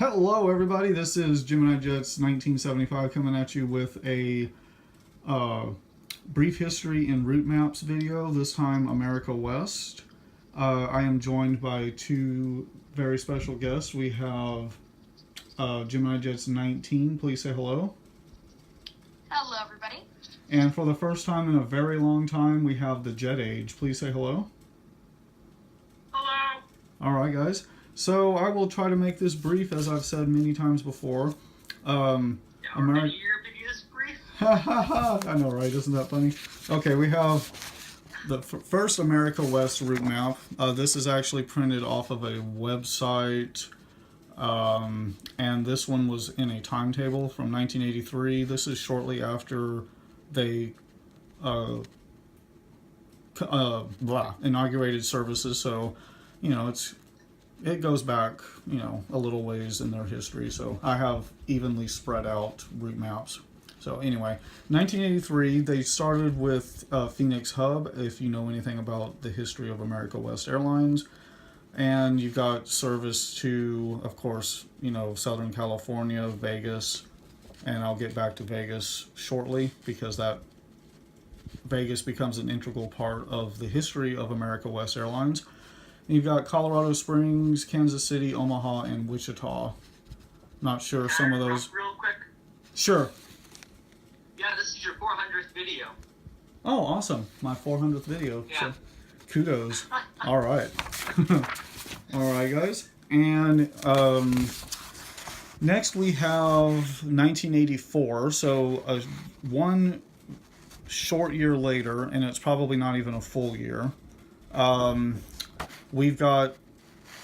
Hello, everybody. This is Gemini Jets 1975 coming at you with a uh, brief history and route maps video. This time, America West. I am joined by two very special guests. We have Gemini Jets 19. Please say hello. Hello, everybody. And for the first time in a very long time, we have the Jet Age. Please say hello. Hello. All right, guys. So I will try to make this brief, as I've said many times before. Already your biggest brief? I know, right? Isn't that funny? Okay, we have the first America West route map. This is actually printed off of a website, and this one was in a timetable from 1983. This is shortly after they inaugurated services, so it goes back, a little ways in their history. So I have evenly spread out route maps. So anyway, 1983, they started with Phoenix Hub, if you know anything about the history of America West Airlines. And you've got service to, of course, Southern California, Vegas. And I'll get back to Vegas shortly because that Vegas becomes an integral part of the history of America West Airlines. You've got Colorado Springs, Kansas City, Omaha, and Wichita. Not sure if some of those. Real quick. Sure. Yeah, this is your 400th video. Oh, awesome. My 400th video. Yeah. So, kudos. All right. All right, guys. And next we have 1984. So one short year later, and it's probably not even a full year. We've got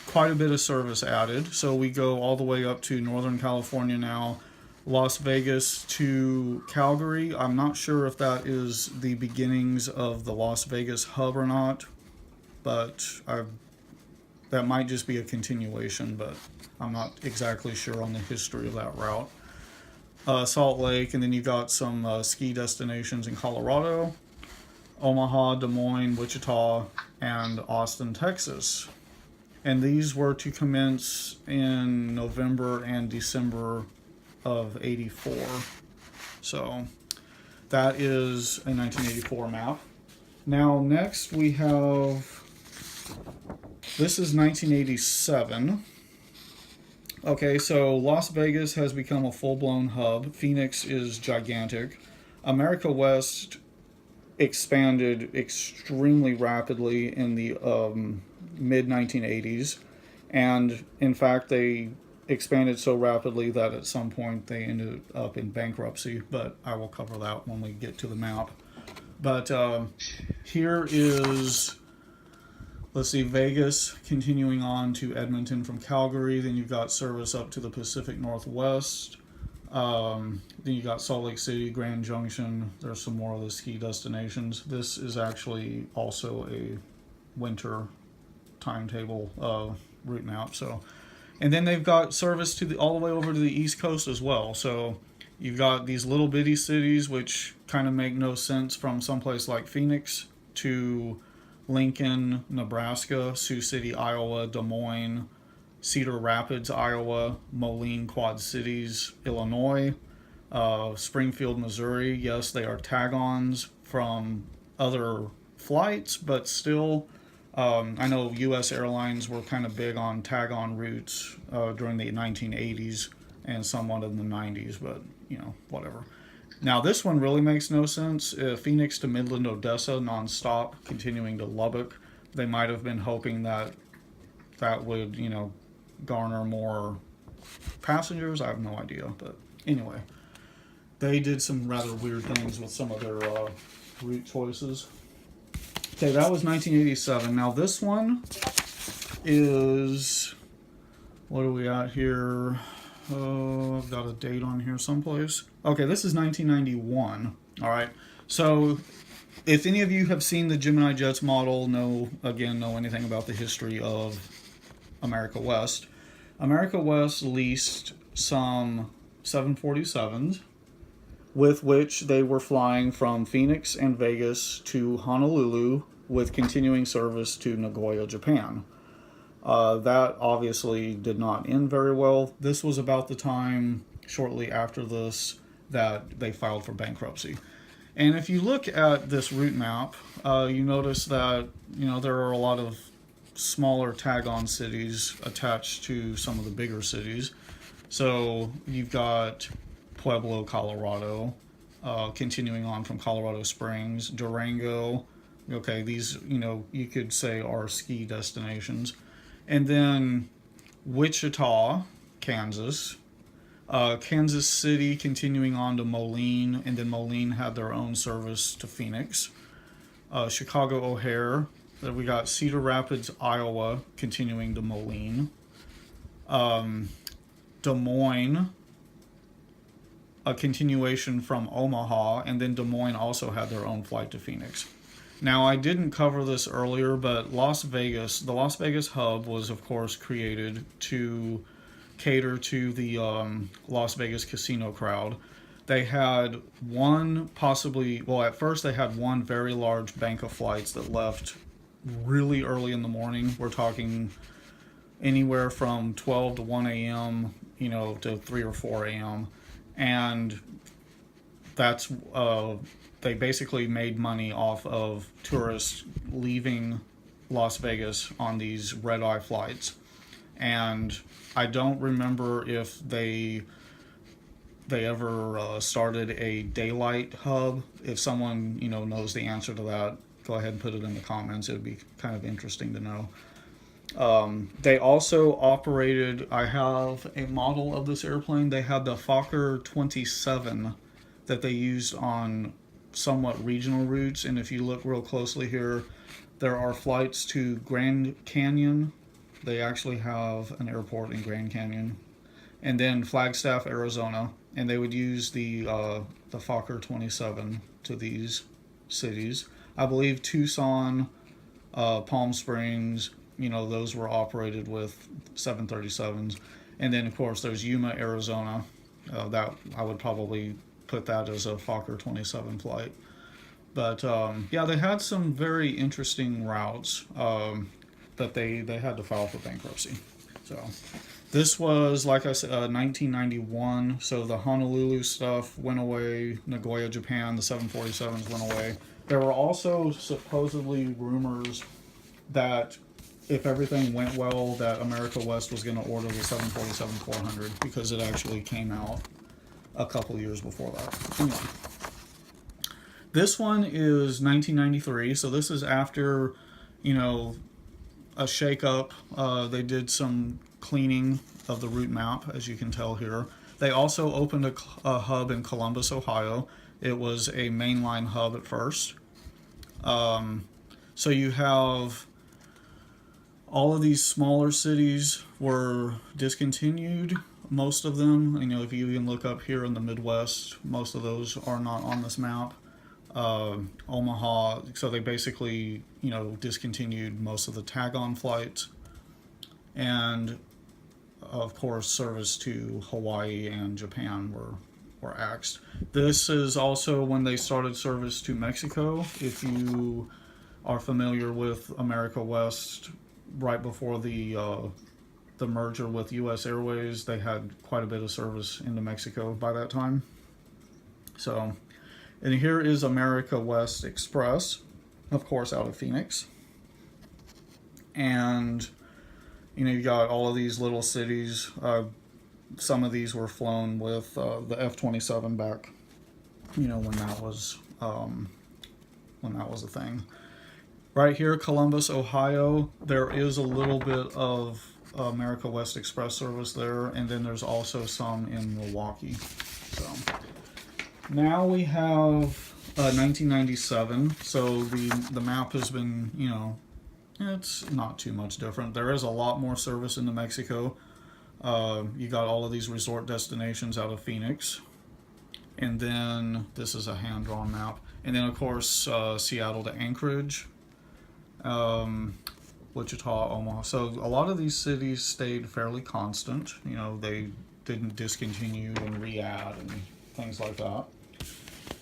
quite a bit of service added. So we go all the way up to Northern California now, Las Vegas to Calgary. I'm not sure if that is the beginnings of the Las Vegas hub or not, but that might just be a continuation, but I'm not exactly sure on the history of that route. Salt Lake, and then you've got some ski destinations in Colorado, Omaha, Des Moines, Wichita, and Austin, Texas. And these were to commence in November and December of 84. So that is a 1984 map. Now next we have, this is 1987. Okay, so Las Vegas has become a full-blown hub. Phoenix is gigantic. America West expanded extremely rapidly in the mid-1980s, and in fact they expanded so rapidly that at some point they ended up in bankruptcy, but I will cover that when we get to the map. But here is, let's see, Vegas continuing on to Edmonton from Calgary. Then you've got service up to the Pacific Northwest. Then you got Salt Lake City, Grand Junction. There's some more of the ski destinations. This is actually also a winter timetable route map. So, and then they've got service to all the way over to the East Coast as well. So you've got these little bitty cities which kind of make no sense, from someplace like Phoenix to Lincoln, Nebraska, Sioux City, Iowa, Des Moines, Cedar Rapids, Iowa, Moline, Quad Cities, Illinois, Springfield, Missouri. Yes, they are tag-ons from other flights, but still, I know U.S. airlines were kind of big on tag-on routes during the 1980s and somewhat in the 90s, but, whatever. Now, this one really makes no sense. Phoenix to Midland, Odessa, nonstop, continuing to Lubbock. They might have been hoping that would, garner more passengers. I have no idea, but anyway, they did some rather weird things with some of their route choices. Okay, that was 1987. Now this one is, what are we at here? I've got a date on here someplace. Okay, this is 1991. All right, so if any of you have seen the Gemini Jets model, know anything about the history of America West. America West leased some 747s with which they were flying from Phoenix and Vegas to Honolulu with continuing service to Nagoya, Japan. That obviously did not end very well. This was about the time, shortly after this, that they filed for bankruptcy. And if you look at this route map, you notice that there are a lot of smaller tag-on cities attached to some of the bigger cities. So you've got Pueblo, Colorado, continuing on from Colorado Springs, Durango. Okay, these you could say are ski destinations, and then Wichita, Kansas. Kansas City continuing on to Moline, and then Moline had their own service to Phoenix. Chicago O'Hare. Then we got Cedar Rapids, Iowa, continuing to Moline. Des Moines, a continuation from Omaha, and then Des Moines also had their own flight to Phoenix. Now, I didn't cover this earlier, but the Las Vegas hub was, of course, created to cater to the Las Vegas casino crowd. They had at first they had one very large bank of flights that left really early in the morning. We're talking anywhere from 12 to 1 a.m., to 3 or 4 a.m. And that's, they basically made money off of tourists leaving Las Vegas on these red-eye flights. And I don't remember if they ever started a daylight hub. If someone knows the answer to that, go ahead and put it in the comments. It would be kind of interesting to know. They also operated. I have a model of this airplane. They had the Fokker 27 that they used on somewhat regional routes. And if you look real closely here, there are flights to Grand Canyon. They actually have an airport in Grand Canyon, and then Flagstaff, Arizona, and they would use the Fokker 27 to these cities. I believe Tucson, Palm Springs, those were operated with 737s, and then of course there's Yuma, Arizona. That I would probably put that as a Fokker 27 flight. But yeah, they had some very interesting routes. That they had to file for bankruptcy. So this was, like I said, 1991. So the Honolulu stuff went away. Nagoya, Japan, the 747s went away. There were also supposedly rumors that if everything went well, that America West was going to order the 747-400 because it actually came out a couple years before that. Anyway, this one is 1993. So this is after, a shake-up. They did some cleaning of the route map, as you can tell here. They also opened a hub in Columbus, Ohio. It was a mainline hub at first. So you have all of these smaller cities were discontinued. Most of them, if you even look up here in the Midwest, most of those are not on this map. Omaha, so they basically, discontinued most of the tag-on flights, and of course service to Hawaii and Japan were axed. This is also when they started service to Mexico. If you are familiar with America West, right before the merger with U.S. Airways, they had quite a bit of service into Mexico by that time. So. And here is America West Express, of course, out of Phoenix. And, you got all of these little cities. Some of these were flown with the F-27 back, when that was a thing. Right here, Columbus, Ohio, there is a little bit of America West Express service there, and then there's also some in Milwaukee. So. Now we have 1997, so the map has been, it's not too much different. There is a lot more service into Mexico. You got all of these resort destinations out of Phoenix. And then this is a hand-drawn map. And then, of course, Seattle to Anchorage, Wichita, Omaha. So a lot of these cities stayed fairly constant. They didn't discontinue and re-add and things like that.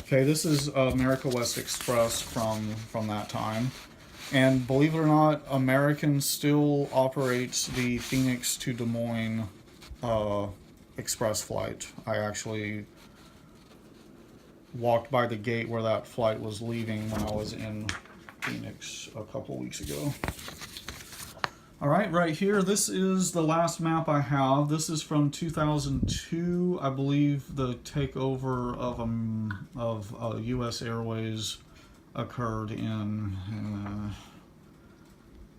Okay, this is America West Express from that time. And believe it or not, American still operates the Phoenix to Des Moines express flight. I actually walked by the gate where that flight was leaving when I was in Phoenix a couple weeks ago. All right, right here, this is the last map I have. This is from 2002. I believe the takeover of U.S. Airways occurred in,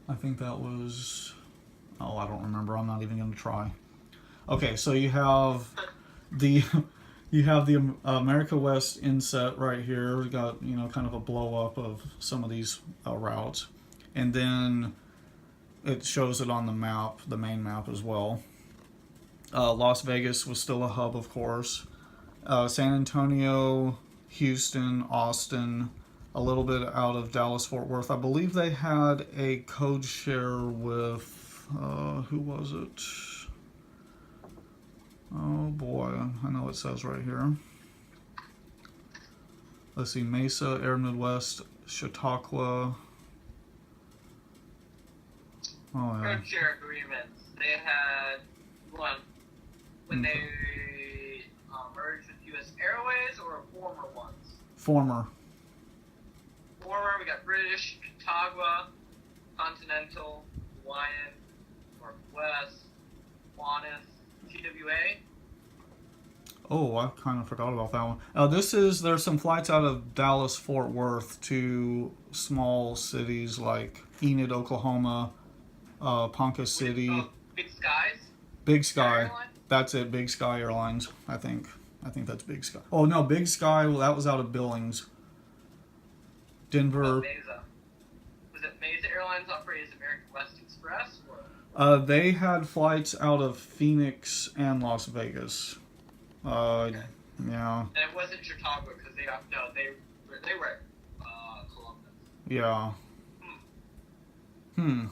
I think that was, oh, I don't remember. I'm not even going to try. Okay, so you have the America West inset right here. We got, you know, kind of a blow up of some of these routes, and then it shows it on the map, the main map as well. Las Vegas was still a hub, of course. San Antonio, Houston, Austin, a little bit out of Dallas, Fort Worth. I believe they had a code share with, who was it? Oh boy, I know it says right here. Let's see, Mesa, Air Midwest, Chautauqua. Oh, yeah. Code share agreements. They had one when they merged with U.S. Airways, or former ones. Former. We got British, Chautauqua, Continental, Hawaiian, Northwest, Qantas, TWA. Oh, I kind of forgot about that one. There's some flights out of Dallas, Fort Worth to small cities like Enid, Oklahoma, Ponca City. Big Skies? Big Sky. Airline? That's it, Big Sky Airlines, I think. I think that's Big Sky. Oh, no, Big Sky, well, that was out of Billings. Denver. Oh, Mesa. Was it Mesa Airlines operated as American West Express? Or? They had flights out of Phoenix and Las Vegas. Okay. Yeah. And it wasn't Chautauqua because they were at Columbus. Yeah. I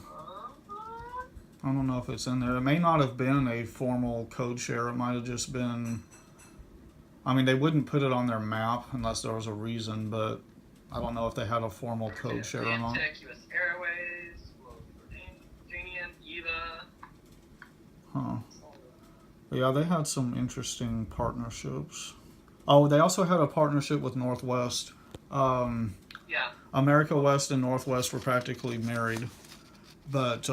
don't know if it's in there. It may not have been a formal code share. It might have just been. I mean, they wouldn't put it on their map unless there was a reason, but I don't know if they had a formal code share or not. Atlantic, U.S. Airways, Virginian, EVA. Huh. But yeah, they had some interesting partnerships. Oh, they also had a partnership with Northwest. Yeah. America West and Northwest were practically married, but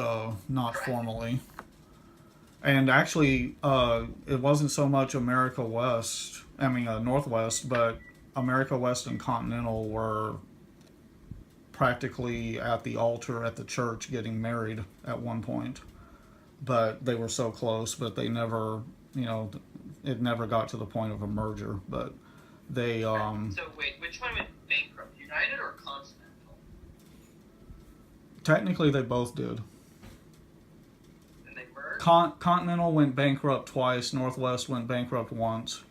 not formally. And actually, it wasn't so much Northwest, but America West and Continental were practically at the altar at the church getting married at one point. But they were so close, but they never, it never got to the point of a merger. But they. So wait, which one went bankrupt? United or Continental? Technically, they both did. And they merged? Continental went bankrupt twice. Northwest went bankrupt once.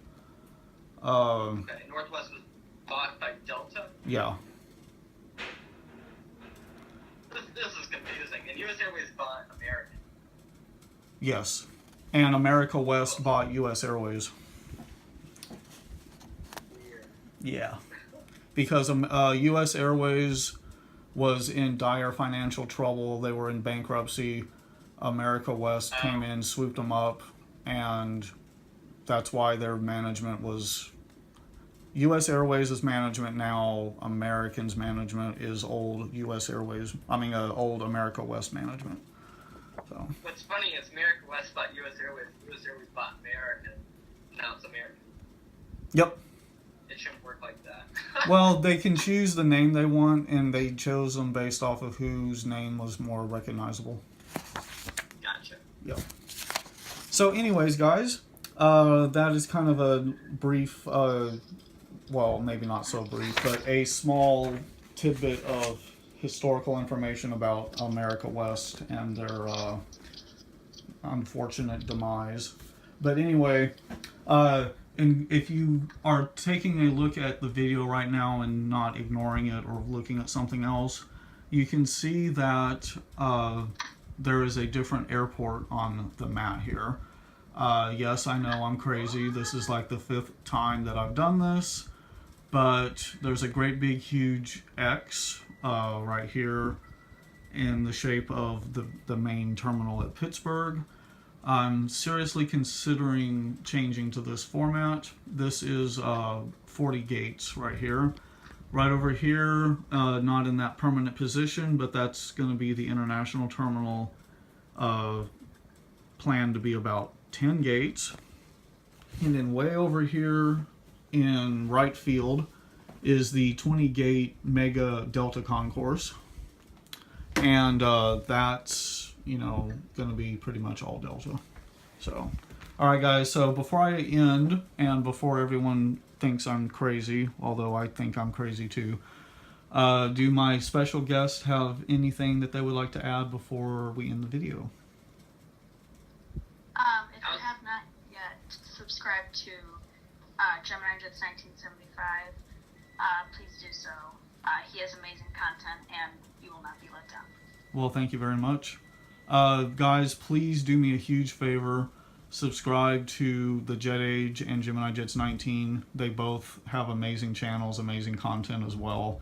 Okay, Northwest was bought by Delta? Yeah. This is confusing. And U.S. Airways bought American. Yes. And America West bought U.S. Airways. Weird. Yeah. Because U.S. Airways was in dire financial trouble. They were in bankruptcy. America West came in, swooped them up, and that's why their management was... U.S. Airways' management now, American's management is old U.S. Airways. Old America West management. So. What's funny is America West bought U.S. Airways. U.S. Airways bought American. Now it's American. Yep. It shouldn't work like that. Well, they can choose the name they want, and they chose them based off of whose name was more recognizable. Gotcha. Yep. So anyways, guys, that is kind of a brief, well, maybe not so brief, but a small tidbit of historical information about America West and their unfortunate demise. But anyway, and if you are taking a look at the video right now and not ignoring it or looking at something else, you can see that there is a different airport on the mat here. Yes, I know I'm crazy. This is like the 5th time that I've done this, but there's a great big huge X right here in the shape of the main terminal at Pittsburgh. I'm seriously considering changing to this format. This is 40 gates right here. Right over here, not in that permanent position, but that's going to be the international terminal, planned to be about 10 gates. And then way over here in right field is the 20 gate mega Delta concourse. And that's, you know, going to be pretty much all Delta. So, all right, guys. So before I end, and before everyone thinks I'm crazy, although I think I'm crazy too, do my special guests have anything that they would like to add before we end the video? If you have not yet subscribed to Gemini Jets 1975, please do so. He has amazing content, and you will not be let down. Well, thank you very much. Guys, please do me a huge favor. Subscribe to the Jet Age and Gemini Jets 19. They both have amazing channels, amazing content as well.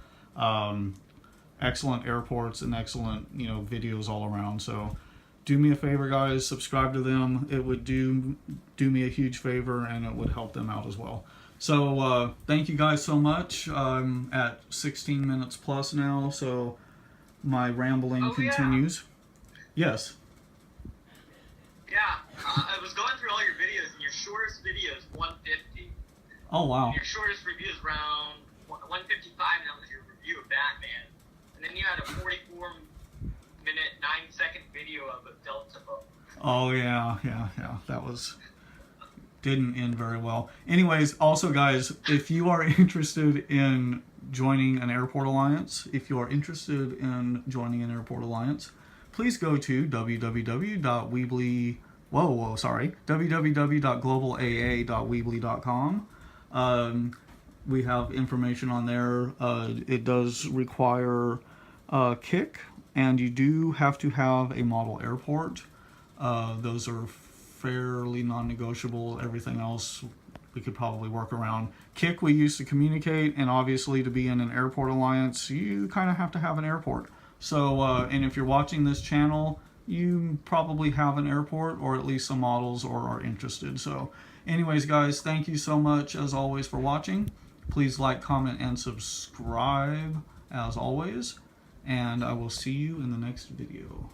Excellent airports and excellent, you know, videos all around. So do me a favor, guys. Subscribe to them. It would do me a huge favor, and it would help them out as well. So thank you guys so much. I'm at 16 minutes plus now, so my rambling continues. Yes. Yeah, I was going through all your videos, and your shortest video is 150. Oh, wow. And your shortest review is around 155, and that was your review of Batman. And then you had a 44-minute, 9-second video of a Delta boat. Oh, yeah. That didn't end very well. Anyways, also, guys, if you are interested in joining an airport alliance, please go to www.globalaa.weebly.com. We have information on there. It does require Kik, and you do have to have a model airport. Those are fairly non-negotiable. Everything else we could probably work around. Kik, we used to communicate, and obviously to be in an airport alliance, you kind of have to have an airport. So, and if you're watching this channel, you probably have an airport, or at least some models, or are interested. So anyways, guys, thank you so much as always for watching. Please like, comment, and subscribe as always, and I will see you in the next video.